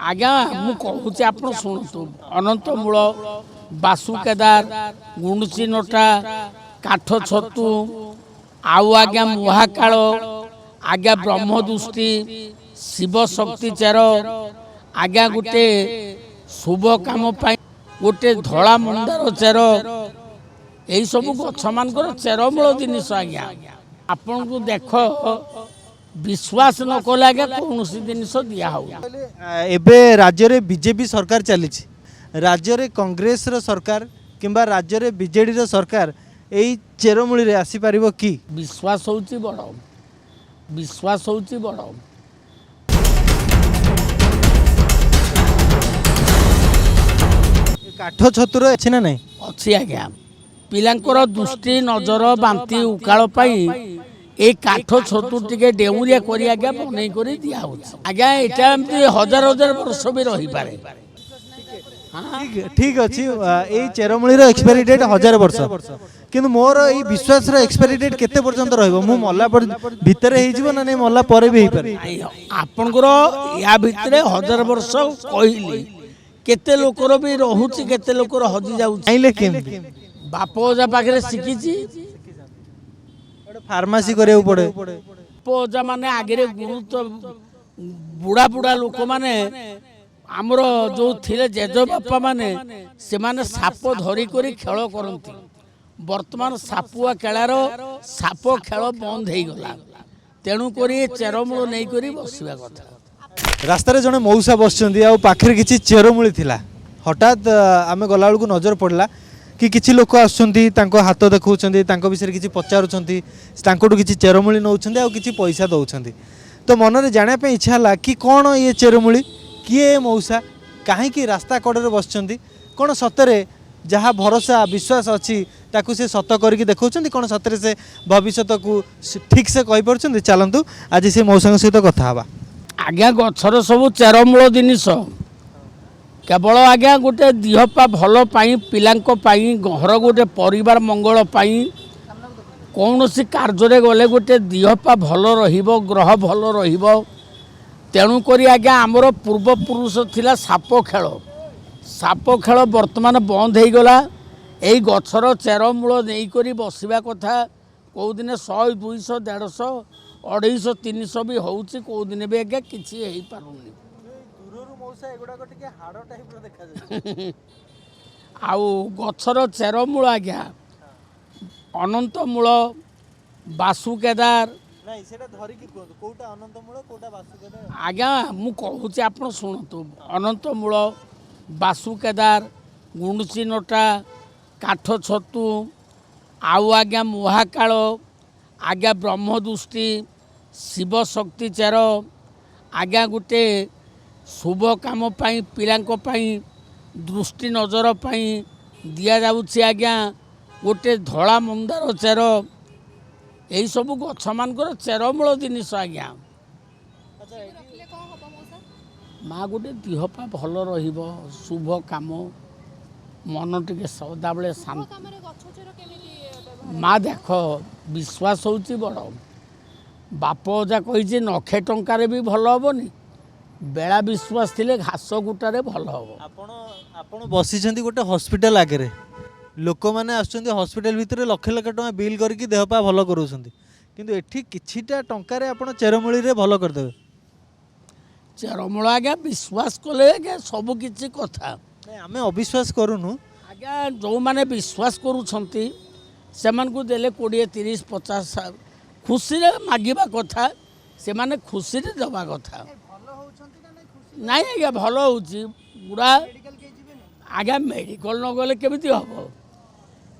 आज्ञा मु कहूँ आप शुणु अनंतमूल बासु केदार गुंडुची नोटा काठ छतु आउ आज्ञा महाकाल आज्ञा ब्रह्मदृष्टि शिव शक्ति चेर आज्ञा गोटे शुभ काम गोटे धला मंदार चेर यही सब गछ मान चेरमूल जिनिस आज्ञा आपण को देख विश्वास न कले आगे कौन जिनस दिया एबे राज्य रे बीजेपी सरकार चली राज्य रे कांग्रेस रो सरकार किंबा राज्य रे बीजेडी रो सरकार एई चेरमूली रे आसी पारिबो की विश्वास होउची बड़ काठ छतुर अछि ना नहीं अच्छी आज्ञा पिलांकर दृष्टि नजर बांति उकाल पाई ए काठ छतु टिके डेउरिया करी आज्ञा बनै करी दिया होछ आज्ञा एटा एमती हजार हजार वर्ष भी रही पारे ठीक अछि ए चेरमूली रो एक्सपायरी डेट 1000 वर्ष किंतु मोर ए विश्वास रो एक्सपायरी डेट केते पर्यंत रहइबो मु मल्ला पर भितरे हेइ जिवो ना नै मल्ला परे भी हेइ पारे आपनकर या भितरे 1000 वर्ष कहिली केते लोकर भी रहुची केते लोकर हजी जाउची आइले केमती बापोजा पाखरे शिखिची फार्मेसी करे पड़े बापोजा माने आगे गुरु तो बुढ़ा बुढ़ा लोक माने आमर जो थिले जेज बापा माने से माने साप धरी करी खेल करती वर्तमान सापुआ खेलार साप खेल बंद हो गला तेणु करी चेरमूल नहीं करी बसिबा कथा रास्तार जड़े मौसा बसचंदी आ पाखरे किछि चेरमूली थिला हठात आमे गला बेलू नजर पड़ला कि किछि लोक आसुचंदी तांको हाथ देखौचंदी तांको विषय किछि पचारुचंदी तांकोटू किछि चेरमूली नौचंदी आ किछि पैसा दौचंदी तो मन रे जाने पे इच्छा होला कि कोन ये चेरमूली किए मौसा काहे कि रास्ता कड़े बसचंदी कोन सतरे जहाँ भरोसा विश्वास अच्छी ताकू से सत करके देखौचंदी कोन सतरे से भविष्यत को ठीक से कहि परचंदी चलंतु आज से मौसा सहित कथा हवा आज्ञा गछर सब चेरमूल जिनिस केवल आज्ञा गोटे दिहपा भल पाई पिलांक पाई घर गोटे परिवार मंगल पाई कौन सी कार्य गले गोटे दिहपा भल रहिबो ग्रह भल रहिबो तेणु करी आज्ञा आमर पूर्वपुरुष थिला साप खेल वर्तमान बंद हो गला यही गछर चेरमूल नहीं करी बसिबा कथा कौ दिन 100 200 150 250 300 भी होउची कौ दिन भी आज्ञा किछि हेई पारुनी आउ गछर चेरमूल आज्ञा अनंतमूल बासु केदार आज्ञा मु कहूँ आप शुणु अनंतमूल बासु केदार गुंडुची नोटा काठ छतु आउ आज्ञा महाकाल आज्ञा ब्रह्मदृष्टि शिव शक्ति चेर आज्ञा गोटे शुभ काम पाई पिलांक पाई दृष्टि नजर पाई दिया जाउची आज्ञा गोटे धला मंदार चेर यही सब गछ मानकर चेरमूल जिनिस आज्ञा माँ गोटे दिहपा भल रहिबो शुभ काम मन टिके सदा बेले शांत माँ देख विश्वास होउची बड़ बाप अजा कही नखे टंकार भी भल हेनी बेला विश्वास थिले घास गुटारे भल हम आपण बसी गोटे हॉस्पिटल आगे लोक मैंने आसुचंदी हॉस्पिटल भितर लक्ष लक्ष टका बिल करके देहपा भल करूछंदी किंतु एठी किछिटा टंकारे आपण चेरमूली रे भल कर देबे चेरमूल आज्ञा विश्वास कले आज्ञा सब किछि कथा आमे अविश्वास करूनु आज्ञा जो माने विश्वास करूछंती सेमान को देले 20 30 50 खुशी रे मागिबा कथा से माने खुशी रे दबा कथा नहीं आज्ञा भल होउची बुढ़ा आज्ञा मेडिकल न गले केमिति हबो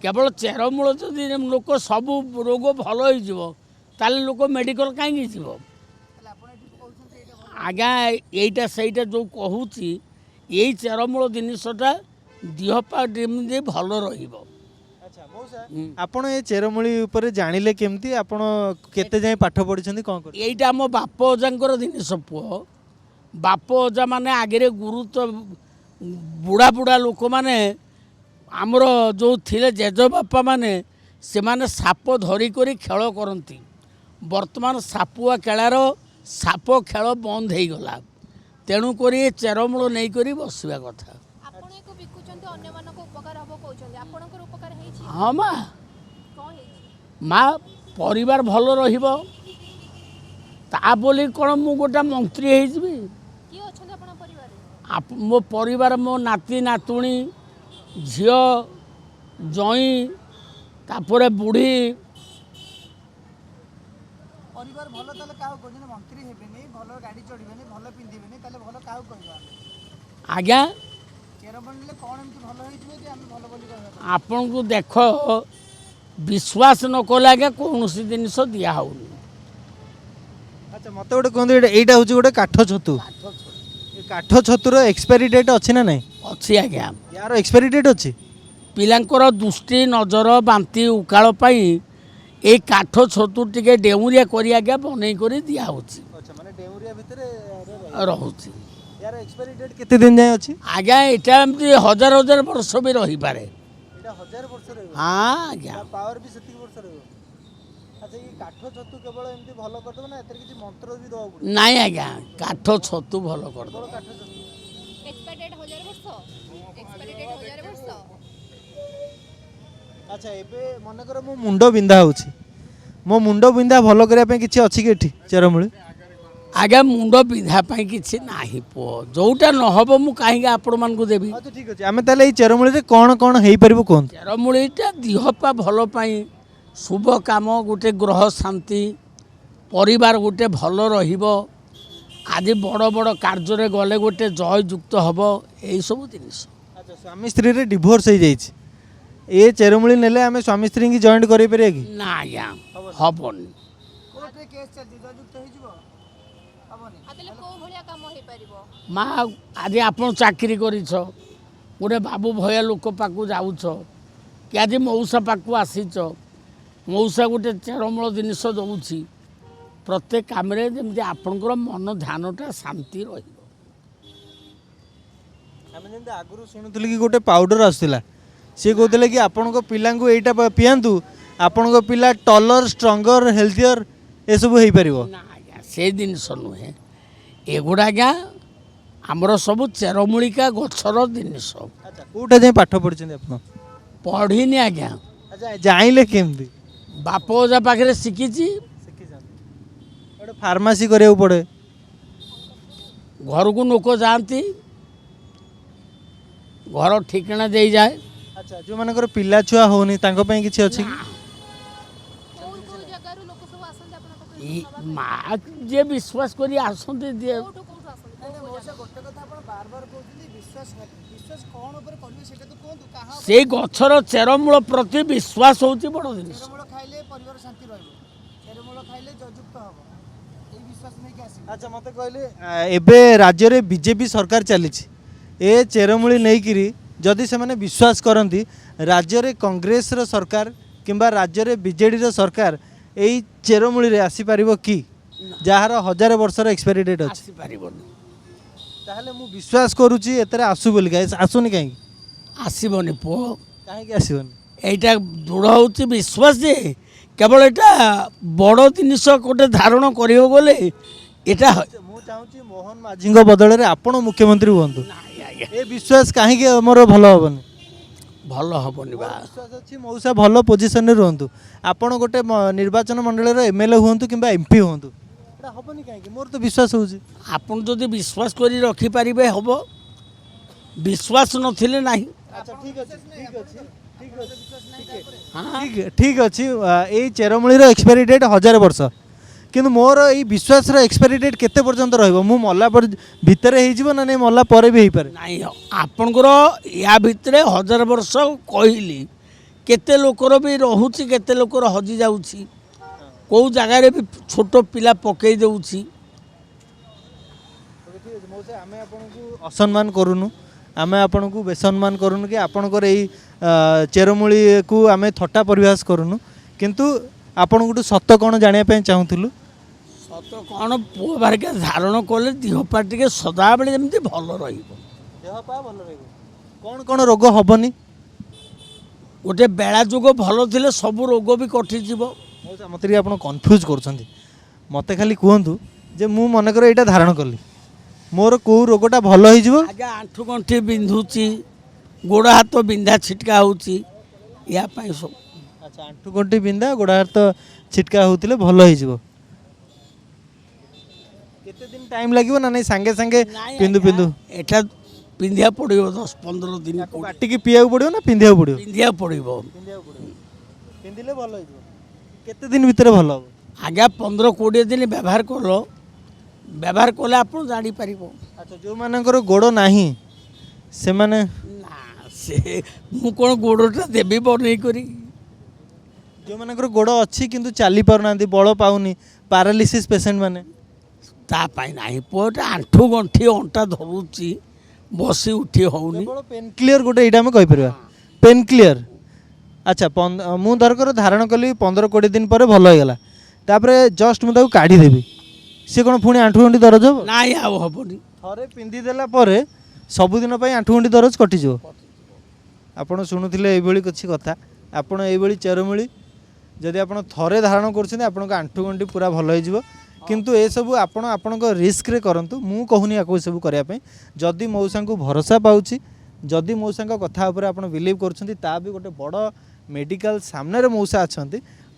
केवल चेरमूल जदि लोक सब रोग भल हो लोक मेडिकल कहीं जीव आज्ञा यहीटा सहीटा जो कहूँ यही चेरमूल जिनसटा दिहपा भल रहिबो आपण ए चेरमूली ऊपर जानिले केमती आपण केते जाय पाठ पढिछंती कोन कर एटा मो बाप अजांकर जिनिस पुओ बाप अजा माने आगे गुरु तो बुढ़ा बुढ़ा लोक माने आमर जो थिले जेज बापा माने से माने साप धरी करी खेल करती वर्तमान सापुआ खेलार साप खेल बंद हो गला ତେଣୁକରି ଏ ଚେରମୂଳ ନେଇକରି ବସିବା କଥା। ଆପଣ ଏକ ବିକୁଛନ୍ତି ଅନ୍ୟମାନଙ୍କ ଉପକାର ହବ କହୁଛନ୍ତି, ଆପଣଙ୍କର ଉପକାର ହେଇଛି? ହଁ ମା, କ'ଣ ହେଇଛି? ମା ପରିବାର ଭଲ ରହିବ ତା ବୋଲି କ'ଣ ମୁଁ ଗୋଟେ ମନ୍ତ୍ରୀ ହେଇଯିବି? କିଏ ଅଛନ୍ତି ଆପଣଙ୍କ ପରିବାରରେ? ମୋ ପରିବାର ମୋ ନାତି ନାତୁଣୀ ଝିଅ ଜଇଁ ତାପରେ ବୁଢ଼ୀ। ପରିବାର ଭଲ ତାହେଲେ କାହାକୁ କହୁଛନ୍ତି? ମନ୍ତ୍ରୀ ହେବେନି, ଭଲ ଗାଡ଼ି ଚଢ଼ିବେନି, ଭଲ ପିନ୍ଧିବେନି, ତାହେଲେ ଭଲ କାହାକୁ କହିବା? ଆଜ୍ଞା ଚେରମୂଳି ନେଲେ କ'ଣ ଏମିତି ଭଲ ହେଇଯିବ ଯେ ଆମେ ଭଲ ବୋଲି କହିବା? ଆପଣଙ୍କୁ ଦେଖ ବିଶ୍ୱାସ ନ କଲେ ଆଜ୍ଞା କୌଣସି ଜିନିଷ ଦିଆ ହେଉନି। ଆଚ୍ଛା ମୋତେ ଗୋଟେ କୁହନ୍ତୁ, ଏଇଟା ହେଉଛି ଗୋଟେ କାଠ ଛତୁ। ଏ କାଠ ଛତୁର ଏକ୍ସପାୟରି ଡେଟ୍ ଅଛି ନା ନାହିଁ? ଅଛି ଆଜ୍ଞା। ୟାର ଏକ୍ସପାୟରି ଡେଟ୍ ଅଛି? ପିଲାଙ୍କର ଦୃଷ୍ଟି ନଜର ବାନ୍ତି ଉକାଳ ପାଇଁ ଏଇ କାଠ ଛତୁ ଟିକେ ଡେଉଁରିଆ କରି ଆଜ୍ଞା ବନେଇ କରି ଦିଆହେଉଛି ଆଚ୍ଛା ମାନେ ଡେଉଁରିଆ ଭିତରେ ରହୁଛି। ୟାର ଏକ୍ସପାୟରି ଡେଟ୍ କେତେ ଦିନ ଯାଏଁ ଅଛି? ଆଜ୍ଞା ଏଇଟା ଏମିତି ହଜାର ହଜାର ବର୍ଷ ବି ରହିପାରେ। ଏଇଟା 1000 ବର୍ଷ ରହିବ? ହଁ ଆଜ୍ଞା। ପାୱାର ବି ସେତିକି ବର୍ଷ ରହିବ? ଆଚ୍ଛା ଏଇ କାଠ ଛତୁ କେବଳ ଏମିତି ଭଲ କରିଦେବ ନା ଏଥିରେ କିଛି ମନ୍ତ୍ର ବି ଦେବାକୁ ପଡ଼ିବ? ନାଇଁ ଆଜ୍ଞା କାଠ ଛତୁ ଭଲ କରିଦେବ। କାଠ ଛତୁ। ଏକ୍ସପାୟାର ଡେଟ୍ 1000 ବର୍ଷ? ଏକ୍ସପାୟାର ଡେଟ୍ 1000 ବର୍ଷ? ଆଚ୍ଛା ଏବେ ମନେକର ମୋ ମୁଣ୍ଡ ବିନ୍ଧା ହେଉଛି, ମୋ ମୁଣ୍ଡ ବିନ୍ଧା ଭଲ କରିବା ପାଇଁ କିଛି ଅଛି କି ଏଠି ଚେରମୂଳି? ଆଜ୍ଞା ମୁଣ୍ଡ ବିନ୍ଧା ପାଇଁ କିଛି ନାହିଁ ପୁଅ, ଯୋଉଟା ନହବ ମୁଁ କାହିଁକି ଆପଣମାନଙ୍କୁ ଦେବି? ଆଚ୍ଛା ଠିକ୍ ଅଛି, ଆମେ ତାହେଲେ ଏଇ ଚେରମୂଳିରେ କ'ଣ କ'ଣ ହେଇପାରିବ କୁହନ୍ତୁ? ଚେରମୂଳିଟା ଦେହ ପା ଭଲ ପାଇଁ, ଶୁଭ କାମ, ଗୋଟେ ଗ୍ରହ ଶାନ୍ତି, ପରିବାର ଗୋଟେ ଭଲ ରହିବ, ଆଜି ବଡ଼ ବଡ଼ କାର୍ଯ୍ୟରେ ଗଲେ ଗୋଟେ ଜୟଯୁକ୍ତ ହେବ, ଏଇସବୁ ଜିନିଷ। ଆଚ୍ଛା ସ୍ୱାମୀ ସ୍ତ୍ରୀରେ ଡିଭୋର୍ସ ହେଇଯାଇଛି, ଏ ଚେରମୂଳି ନେଲେ ଆମେ ସ୍ୱାମୀ ସ୍ତ୍ରୀକି ଜଏଣ୍ଟ କରିପାରିବା କି? ନା ଆଜ୍ଞା ହବନି। କୋର୍ଟରେ କେସ୍ ଚାଲିଛି, ଜୟଯୁକ୍ତ ହେଇଯିବ? ହବନି? ଆଉ ତାହେଲେ କୋଉ ଭଳିଆ କାମ ହେଇପାରିବ? ମା ଆଜି ଆପଣ ଚାକିରି କରିଛ, ଗୋଟେ ବାବୁ ଭୟା ଲୋକ ପାଖକୁ ଯାଉଛ କି ଆଜି ମଉସା ପାଖକୁ ଆସିଛ, ମଉସା ଗୋଟେ ଚେରମୂଳ ଜିନିଷ ଦେଉଛି, ପ୍ରତ୍ୟେକ କାମରେ ଯେମିତି ଆପଣଙ୍କର ମନ ଧ୍ୟାନଟା ଶାନ୍ତି ରହିବ। ଆମେ ଯେମିତି ଆଗରୁ ଶୁଣୁଥିଲୁ କି ଗୋଟେ ପାଉଡର ଆସୁଥିଲା, ସିଏ କହୁଥିଲେ କି ଆପଣଙ୍କ ପିଲାଙ୍କୁ ଏଇଟା ପିଆନ୍ତୁ, ଆପଣଙ୍କ ପିଲା ଟଲର ଷ୍ଟ୍ରଙ୍ଗର ହେଲ୍ଥିୟର ଏସବୁ ହେଇପାରିବ। ନା ଆଜ୍ଞା ସେ ଜିନିଷ ନୁହେଁ, ଏଗୁଡ଼ା ଆଜ୍ଞା ଆମର ସବୁ ଚେରମୂଳିକା ଗଛର ଜିନିଷ। ଆଚ୍ଛା କୋଉଟା ଯାଇ ପାଠ ପଢ଼ିଛନ୍ତି ଆପଣ? ପଢ଼ିନି ଆଜ୍ଞା, ଆଚ୍ଛା ଜାଣିଲେ କେମିତି? ବାପ ଅଜା ପାଖରେ ଶିଖିଛି। ଶିଖିଛନ୍ତି? ଗୋଟେ ଫାର୍ମାସି କରିବାକୁ ପଡ଼େ? ଘରକୁ ଲୋକ ଯାଆନ୍ତି, ଘର ଠିକଣା ଦେଇଯାଏ। ଆଚ୍ଛା ଯେଉଁମାନଙ୍କର ପିଲା ଛୁଆ ହେଉନି ତାଙ୍କ ପାଇଁ କିଛି ଅଛି କି? କୋଉ କୋଉ ଜାଗାରୁ ଲୋକ ସବୁ ଆସନ୍ତି ଆପଣଙ୍କ ପାଖକୁ? ମା ଯିଏ ବିଶ୍ୱାସ କରି ଆସନ୍ତି ଯିଏ କୋଉଠୁ କୋଉଠୁ ଆସନ୍ତି? ନାଇଁ ନାଇଁ ମଉସା ଗୋଟେ କଥା ଆପଣ ବାରବାର କହୁଛନ୍ତି, ବିଶ୍ୱାସ ବିଶ୍ୱାସ କ'ଣ ଉପରେ କରିବେ ସେଟା ତ କୁହନ୍ତୁ। କାହା ସେଇ ଗଛର ଚେରମୂଳ ପ୍ରତି ବିଶ୍ୱାସ ହେଉଛି ବଡ଼ ଜିନିଷ। ଚେରମୂଳ ଖାଇଲେ ପରିବାର ଶାନ୍ତି ରହିବ, ଚେରମୂଳ ଖାଇଲେ ଜୟଯୁକ୍ତ ହବ, ଏଇ ବିଶ୍ୱାସ ନେଇକି ଆସିବେ? ଆଚ୍ଛା ମୋତେ କହିଲେ ଏବେ ରାଜ୍ୟରେ ବିଜେପି ସରକାର ଚାଲିଛି, ଏ ଚେରମୂଳି ନେଇକିରି ଯଦି ସେମାନେ ବିଶ୍ୱାସ କରନ୍ତି, ରାଜ୍ୟରେ କଂଗ୍ରେସର ସରକାର କିମ୍ବା ରାଜ୍ୟରେ ବିଜେଡ଼ିର ସରକାର ଏଇ ଚେରମୂଳିରେ ଆସିପାରିବ କି, ଯାହାର 1000 ବର୍ଷର ଏକ୍ସପାୟରି ଡେଟ୍ ଅଛି? ଆସିପାରିବନି, ତାହେଲେ ମୁଁ ବିଶ୍ୱାସ କରୁଛି ଏଥିରେ ଆସୁ ବୋଲି, ଆସୁନି କାହିଁକି? ଆସିବନି ପୁଅ। କାହିଁକି ଆସିବନି? এইটা দৃঢ় হচ্ছে বিশ্বাস যে কেবল এটা বড় জিনিস গোটে ধারণ করব বলে এটা হয়। ମୁଁ ଚାହୁଁଛି ମୋହନ ମାଝୀଙ୍କ ବଦଳରେ ଆପଣ ମୁଖ୍ୟମନ୍ତ୍ରୀ ହୁଅନ୍ତୁ, ନାଇଁ ଆଜ୍ଞା ଏ ବିଶ୍ୱାସ କାହିଁକି ଆମର ଭଲ ହେବନି? ଭଲ ହବନି ବା। ବିଶ୍ୱାସ ଅଛି ମଉସା ଭଲ ପୋଜିସନରେ ରୁହନ୍ତୁ, ଆପଣ ଗୋଟେ ନିର୍ବାଚନ ମଣ୍ଡଳୀର MLA ହୁଅନ୍ତୁ କିମ୍ବା MP ହୁଅନ୍ତୁ, এটা ହେବନି କାହିଁକି? ମୋର ତ ବିଶ୍ୱାସ ହେଉଛି। ଆପଣ ଯଦି ବିଶ୍ୱାସ କରି ରଖିପାରିବେ ହବ, ବିଶ୍ୱାସ ନଥିଲେ ନାହିଁ। ଆଚ୍ଛା ଠିକ୍ ଅଛି ଠିକ୍ ଅଛି ଠିକ୍ ଅଛି ହଁ ଠିକ୍ ଅଛି, ଏଇ ଚେରମୂଳିର ଏକ୍ସପାୟରି ଡେଟ୍ 1000 ବର୍ଷ, କିନ୍ତୁ ମୋର ଏଇ ବିଶ୍ୱାସର ଏକ୍ସପାୟରି ଡେଟ୍ କେତେ ପର୍ଯ୍ୟନ୍ତ ରହିବ? ମୁଁ ମଲା ପରେ ଭିତରେ ହେଇଯିବ ନା ନାଇଁ ମଲା ପରେ ବି ହେଇପାରେ? ନାଇଁ ଆପଣଙ୍କର ୟା ଭିତରେ 1000 ବର୍ଷ କହିଲି, କେତେ ଲୋକର ବି ରହୁଛି, କେତେ ଲୋକର ହଜି ଯାଉଛି, କେଉଁ ଜାଗାରେ ବି ଛୋଟ ପିଲା ପକେଇ ଦେଉଛି। ଠିକ୍ ଅଛି ମଉସା, ଆମେ ଆପଣଙ୍କୁ ଅସମ୍ମାନ କରୁନୁ, ଆମେ ଆପଣଙ୍କୁ ବେସମ୍ମାନ କରୁନୁ କି ଆପଣଙ୍କର ଏଇ ଚେରମୂଳିକୁ ଆମେ ଥଟ୍ଟା ପରିହାସ କରୁନୁ, କିନ୍ତୁ ଆପଣଙ୍କଠୁ ସତ କ'ଣ ଜାଣିବା ପାଇଁ ଚାହୁଁଥିଲୁ। ସତ କ'ଣ ପୁଅ ବାରିକା ଧାରଣ କଲେ ଦେହ ପା ଟିକେ ସଦାବେଳେ ଯେମିତି ଭଲ ରହିବ। ଦେହ ପା ଭଲ ରହିବ, କ'ଣ କ'ଣ ରୋଗ ହେବନି? ଗୋଟେ ବେଳା ଯୋଗ ଭଲ ଥିଲେ ସବୁ ରୋଗ ବି କଟିଯିବ। ମଉସା ମୋତେ ଟିକେ ଆପଣ କନଫ୍ୟୁଜ୍ କରୁଛନ୍ତି, ମୋତେ ଖାଲି କୁହନ୍ତୁ ଯେ ମୁଁ ମନେକର ଏଇଟା ଧାରଣ କଲି, मोर को रोगटा भल हो आज्ञा आंठू गंठी बिंधुची गोड़ हाथ बिंधा छिटका होची या पाई सब अच्छा आंठू गंठी बिंधा गोड़ हाथ छिटका होतिले भल हो केते दिन टाइम लागिवो ना नहीं सांगे सांगे पिंदु पिंदु एटा पिंधिया पड़ो 10-15 दिन काटिकी पिया पड़ो ना पिंधिया पड़ो पिंधिया पड़ो पिंधिले भल हो केते दिन भितर भल हो आज्ञा 15-20 दिन व्यवहार कले आप जापर अच्छा जो मानकर गोड़ नाही से माने ना से मु कौन गोड़टा देवी बन करी जो मानकर गोड़ अच्छी किंतु चली पार ना बल पाउनी पैरालिसिस पेशेंट माने तापाई ना पुआटा आंठू गंठी अंटा धरुची बसी उठी होनी पेन क्लियर गोटे यहाँ आम कहीपर पेन क्लियर अच्छा मु धरकर धारण कली 15-20 दिन पर भल होगा तापर जस्ट मुझे काढ़ीदेवी सी कौन पुणी आंठू गंठी दरज हम ना आउ हेनी थे पिंधिदेला सबुदिन आंठू गंठी दरज कटिज आपड़ शुणुले ये किसी कथा आपड़ ये चेरमूली जदि आप थे धारण कर आंठू गंठी पूरा भल हो किंतु ए सब आपण आपणक रिस्क रे करंतु मु कहूनी या सब करने जदि मौसा को भरोसा पाउची जदि मौसा कथा उपर आप बिलीव कर भी गोटे बड़ मेडिकल सामने मौसा अच्छा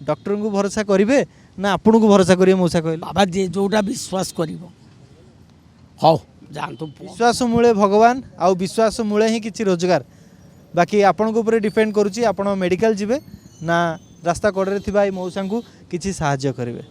डॉक्टर को भरोसा करेंगे ना आपन को भरोसा करेंगे मौसा कहले बाबा जे जोटा विश्वास कर हौ जानतु विश्वास मूले भगवान आउ विश्वास मूले ही किसी रोजगार बाकी आपण को ऊपर डिपेंड करुच्ची आप मेडिकल जीवे ना रास्ता कड़े थी मौसा को किसी साहाय्य करेंगे।